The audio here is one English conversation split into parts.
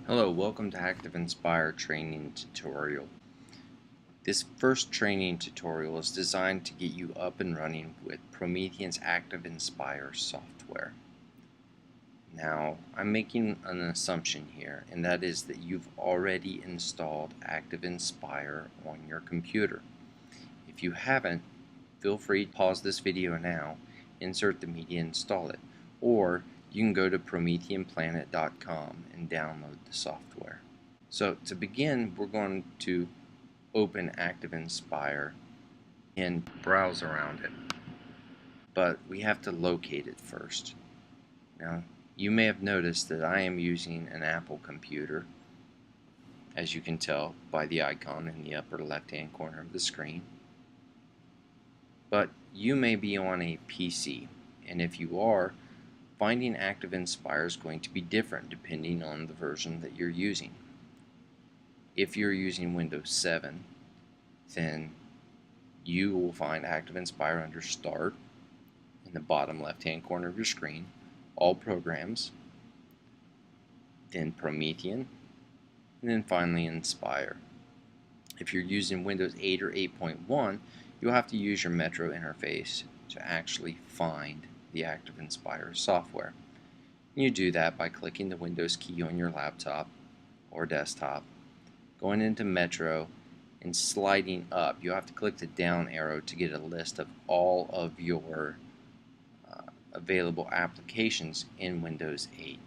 Hello, welcome to ActivInspire training tutorial. This first training tutorial is designed to get you up and running with Promethean's ActivInspire software. Now, I'm making an assumption here, and that is that you've already installed ActivInspire on your computer. If you haven't, feel free to pause this video now, insert the media, and install it, or you can go to PrometheanPlanet.com and download the software. So to begin, we're going to open ActivInspire and browse around it. But we have to locate it first. Now, you may have noticed that I am using an Apple computer, as you can tell by the icon in the upper left-hand corner of the screen. But you may be on a PC, and if you are, finding ActivInspire is going to be different depending on the version that you're using. If you're using Windows 7, then you will find ActivInspire under Start in the bottom left-hand corner of your screen, All Programs, then Promethean, and then finally Inspire. If you're using Windows 8 or 8.1, you'll have to use your Metro interface to actually find the ActivInspire software. You do that by clicking the Windows key on your laptop or desktop, going into Metro, and sliding up. You have to click the down arrow to get a list of all of your available applications in Windows 8.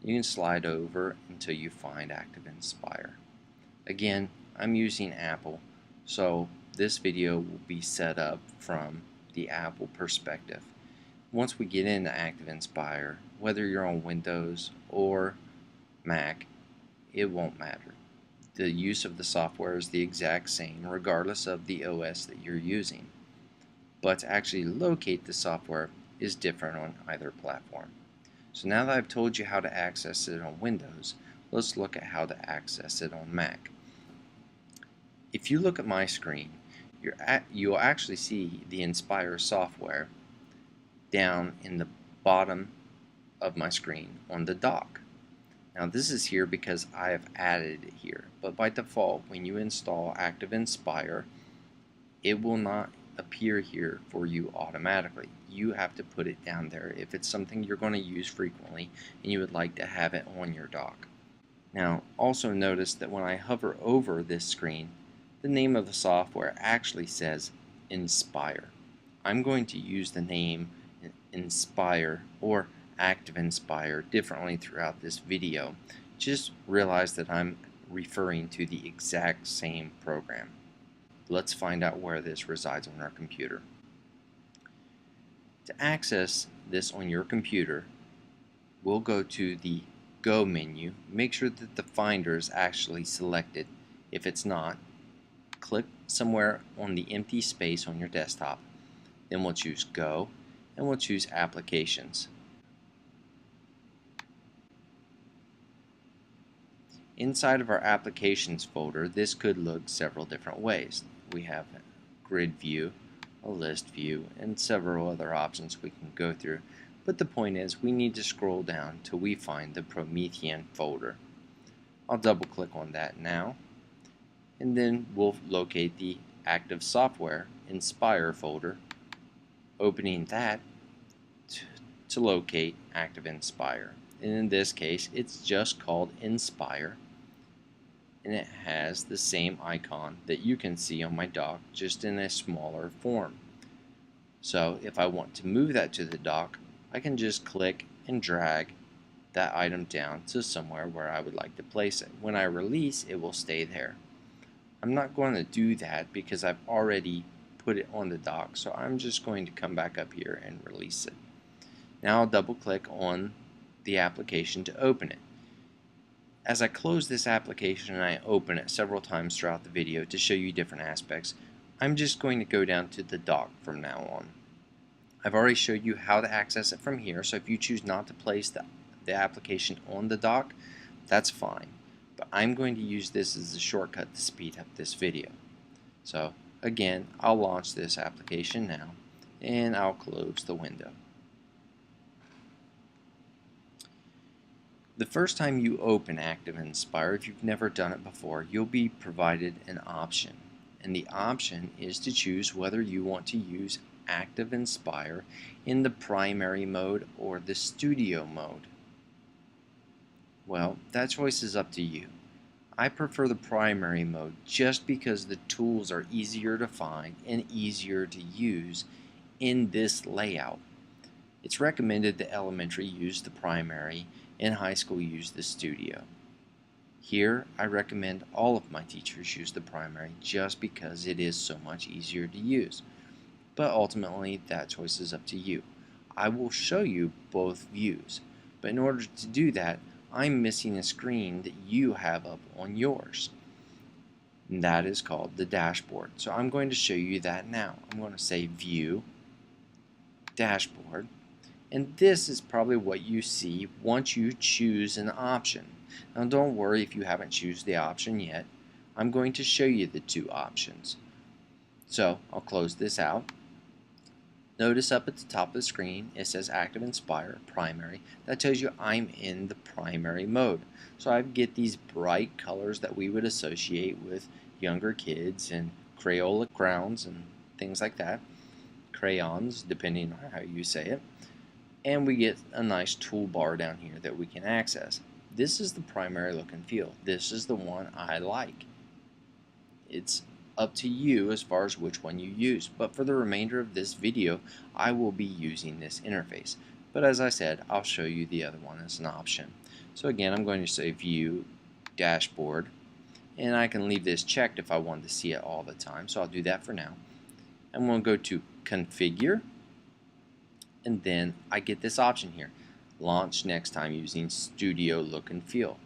You can slide over until you find ActivInspire. Again, I'm using Apple, so this video will be set up from the Apple perspective. Once we get into ActivInspire, whether you're on Windows or Mac, it won't matter. The use of the software is the exact same regardless of the OS that you're using. But to actually locate the software is different on either platform. So now that I've told you how to access it on Windows, let's look at how to access it on Mac. If you look at my screen, you'll actually see the Inspire software down in the bottom of my screen on the dock. Now this is here because I have added it here, but by default when you install ActivInspire, it will not appear here for you automatically. You have to put it down there if it's something you're going to use frequently and you would like to have it on your dock. Now also notice that when I hover over this screen, the name of the software actually says Inspire. I'm going to use the name Inspire or ActivInspire differently throughout this video. Just realize that I'm referring to the exact same program. Let's find out where this resides on our computer. To access this on your computer, we'll go to the Go menu. Make sure that the Finder is actually selected. If it's not, click somewhere on the empty space on your desktop. Then we'll choose Go, and we'll choose Applications. Inside of our Applications folder, this could look several different ways. We have a grid view, a list view, and several other options we can go through. But the point is, we need to scroll down till we find the Promethean folder. I'll double click on that now, and then we'll locate the Active Software Inspire folder, opening that to locate ActivInspire. And in this case, it's just called Inspire, and it has the same icon that you can see on my dock, just in a smaller form. So if I want to move that to the dock, I can just click and drag that item down to somewhere where I would like to place it. When I release, it will stay there. I'm not going to do that because I've already put it on the dock, so I'm just going to come back up here and release it. Now I'll double click on the application to open it. As I close this application and I open it several times throughout the video to show you different aspects, I'm just going to go down to the dock from now on. I've already showed you how to access it from here, so if you choose not to place the application on the dock, that's fine. But I'm going to use this as a shortcut to speed up this video. So again, I'll launch this application now, and I'll close the window. The first time you open ActivInspire, if you've never done it before, you'll be provided an option. And the option is to choose whether you want to use ActivInspire in the primary mode or the studio mode. Well, that choice is up to you. I prefer the primary mode just because the tools are easier to find and easier to use in this layout. It's recommended that elementary use the primary and high school use the studio. Here, I recommend all of my teachers use the primary just because it is so much easier to use. But ultimately, that choice is up to you. I will show you both views, but in order to do that, I'm missing a screen that you have up on yours. And that is called the dashboard. So I'm going to show you that now. I'm going to say View, Dashboard, and this is probably what you see once you choose an option. Now don't worry if you haven't chosen the option yet. I'm going to show you the two options. So I'll close this out. Notice up at the top of the screen it says ActivInspire Primary. That tells you I'm in the primary mode. So I get these bright colors that we would associate with younger kids and Crayola crowns and things like that. Crayons, depending on how you say it. And we get a nice toolbar down here that we can access. This is the primary look and feel. This is the one I like. It's up to you as far as which one you use, but for the remainder of this video I will be using this interface. But as I said, I'll show you the other one as an option. So again, I'm going to say View, Dashboard, and I can leave this checked if I want to see it all the time, so I'll do that for now. I'm going to go to Configure, and then I get this option here, Launch next time using Studio Look and Feel.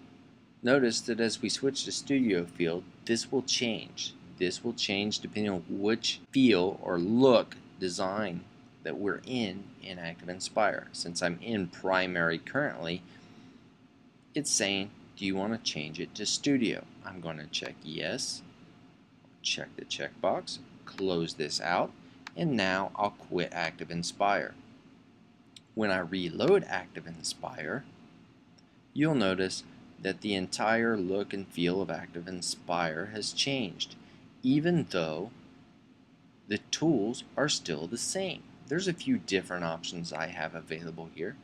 Notice that as we switch to Studio Feel, this will change. This will change depending on which feel or look design that we're in ActivInspire. Since I'm in primary currently, it's saying, do you want to change it to studio? I'm going to check yes, check the checkbox, close this out, and now I'll quit ActivInspire. When I reload ActivInspire, you'll notice that the entire look and feel of ActivInspire has changed, even though the tools are still the same. There's a few different options I have available here,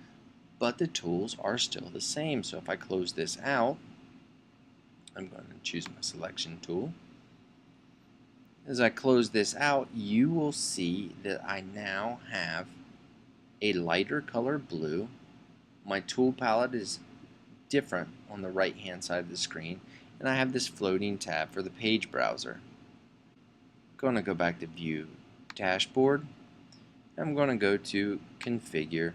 but the tools are still the same. So if I close this out, I'm going to choose my selection tool. As I close this out, you will see that I now have a lighter color blue. My tool palette is different on the right hand side of the screen, and I have this floating tab for the page browser. I'm going to go back to View, Dashboard. I'm going to go to Configure,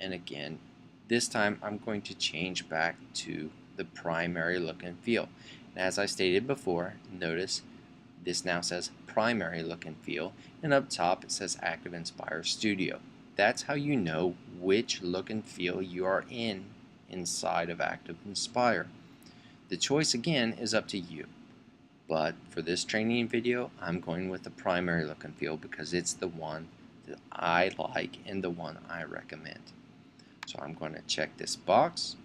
and again this time I'm going to change back to the primary look and feel. And as I stated before, notice this now says primary look and feel, and up top it says ActivInspire Studio. That's how you know which look and feel you are in inside of ActivInspire. The choice again is up to you, but for this training video I'm going with the primary look and feel because it's the one that I like and the one I recommend. So I'm going to check this box,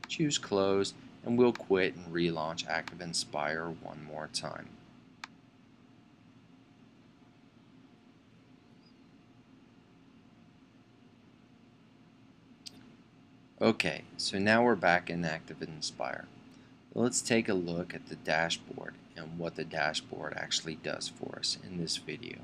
choose close, and we'll quit and relaunch ActivInspire one more time. Okay, so now we're back in ActivInspire. Let's take a look at the dashboard and what the dashboard actually does for us in this video.